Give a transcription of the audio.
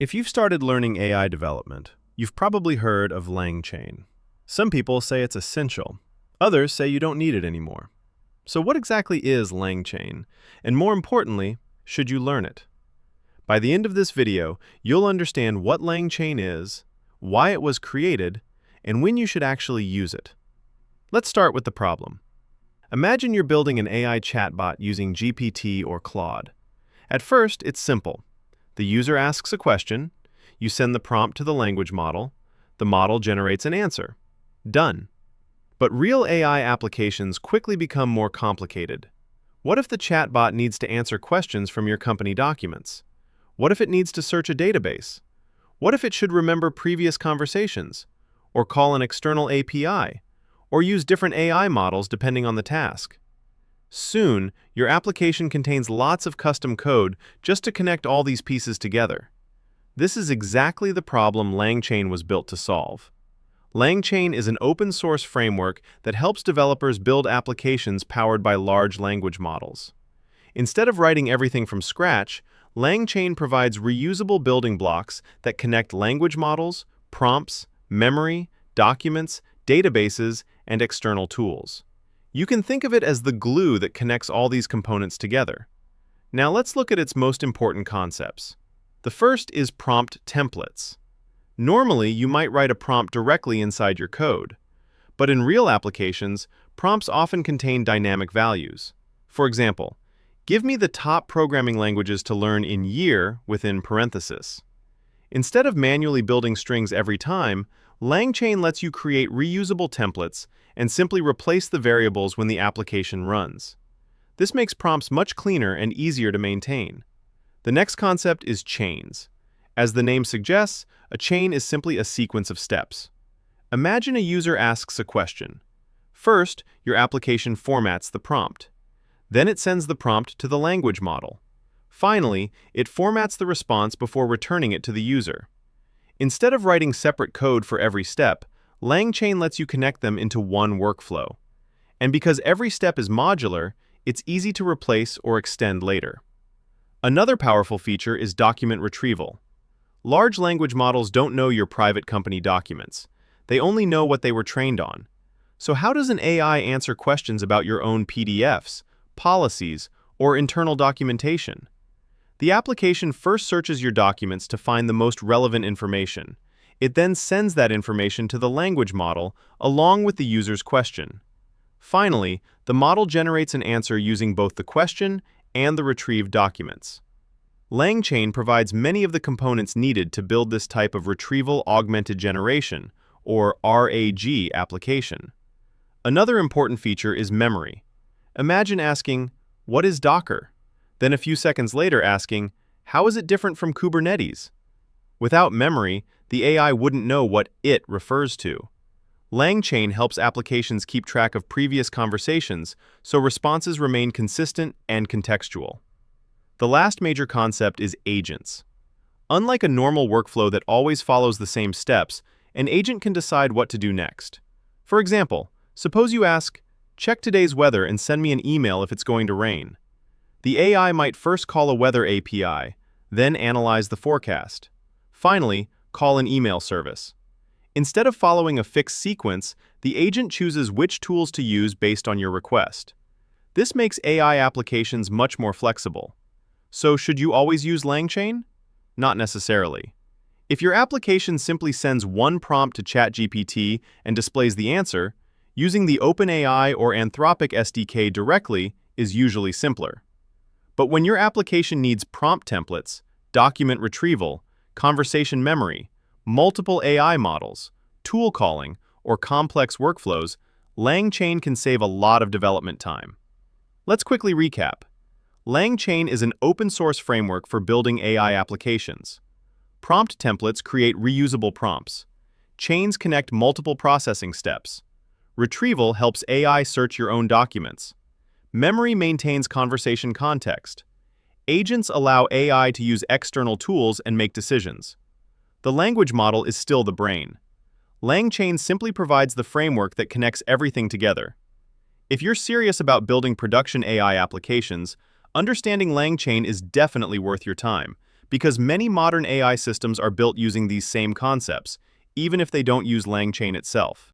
If you've started learning AI development, you've probably heard of LangChain. Some people say it's essential. Others say you don't need it anymore. So what exactly is LangChain? And more importantly, should you learn it? By the end of this video, you'll understand what LangChain is, why it was created, and when you should actually use it. Let's start with the problem. Imagine you're building an AI chatbot using GPT or Claude. At first, it's simple. The user asks a question, you send the prompt to the language model, the model generates an answer. Done. But real AI applications quickly become more complicated. What if the chatbot needs to answer questions from your company documents? What if it needs to search a database? What if it should remember previous conversations? Or call an external API? Or use different AI models depending on the task? Soon, your application contains lots of custom code just to connect all these pieces together. This is exactly the problem LangChain was built to solve. LangChain is an open-source framework that helps developers build applications powered by large language models. Instead of writing everything from scratch, LangChain provides reusable building blocks that connect language models, prompts, memory, documents, databases, and external tools. You can think of it as the glue that connects all these components together. Now let's look at its most important concepts. The first is prompt templates. Normally, you might write a prompt directly inside your code, but in real applications, prompts often contain dynamic values. For example, give me the top programming languages to learn in year within parentheses. Instead of manually building strings every time, LangChain lets you create reusable templates and simply replace the variables when the application runs. This makes prompts much cleaner and easier to maintain. The next concept is chains. As the name suggests, a chain is simply a sequence of steps. Imagine a user asks a question. First, your application formats the prompt. Then it sends the prompt to the language model. Finally, it formats the response before returning it to the user. Instead of writing separate code for every step, LangChain lets you connect them into one workflow. And because every step is modular, it's easy to replace or extend later. Another powerful feature is document retrieval. Large language models don't know your private company documents. They only know what they were trained on. So how does an AI answer questions about your own PDFs, policies, or internal documentation? The application first searches your documents to find the most relevant information. It then sends that information to the language model along with the user's question. Finally, the model generates an answer using both the question and the retrieved documents. LangChain provides many of the components needed to build this type of retrieval augmented generation, or RAG, application. Another important feature is memory. Imagine asking, "What is Docker?" Then a few seconds later asking, "How is it different from Kubernetes?" Without memory, the AI wouldn't know what "it" refers to. LangChain helps applications keep track of previous conversations so responses remain consistent and contextual. The last major concept is agents. Unlike a normal workflow that always follows the same steps, an agent can decide what to do next. For example, suppose you ask, "Check today's weather and send me an email if it's going to rain." The AI might first call a weather API, then analyze the forecast. Finally, call an email service. Instead of following a fixed sequence, the agent chooses which tools to use based on your request. This makes AI applications much more flexible. So should you always use LangChain? Not necessarily. If your application simply sends one prompt to ChatGPT and displays the answer, using the OpenAI or Anthropic SDK directly is usually simpler. But when your application needs prompt templates, document retrieval, conversation memory, multiple AI models, tool calling, or complex workflows, LangChain can save a lot of development time. Let's quickly recap. LangChain is an open-source framework for building AI applications. Prompt templates create reusable prompts. Chains connect multiple processing steps. Retrieval helps AI search your own documents. Memory maintains conversation context. Agents allow AI to use external tools and make decisions. The language model is still the brain. LangChain simply provides the framework that connects everything together. If you're serious about building production AI applications, understanding LangChain is definitely worth your time, because many modern AI systems are built using these same concepts, even if they don't use LangChain itself.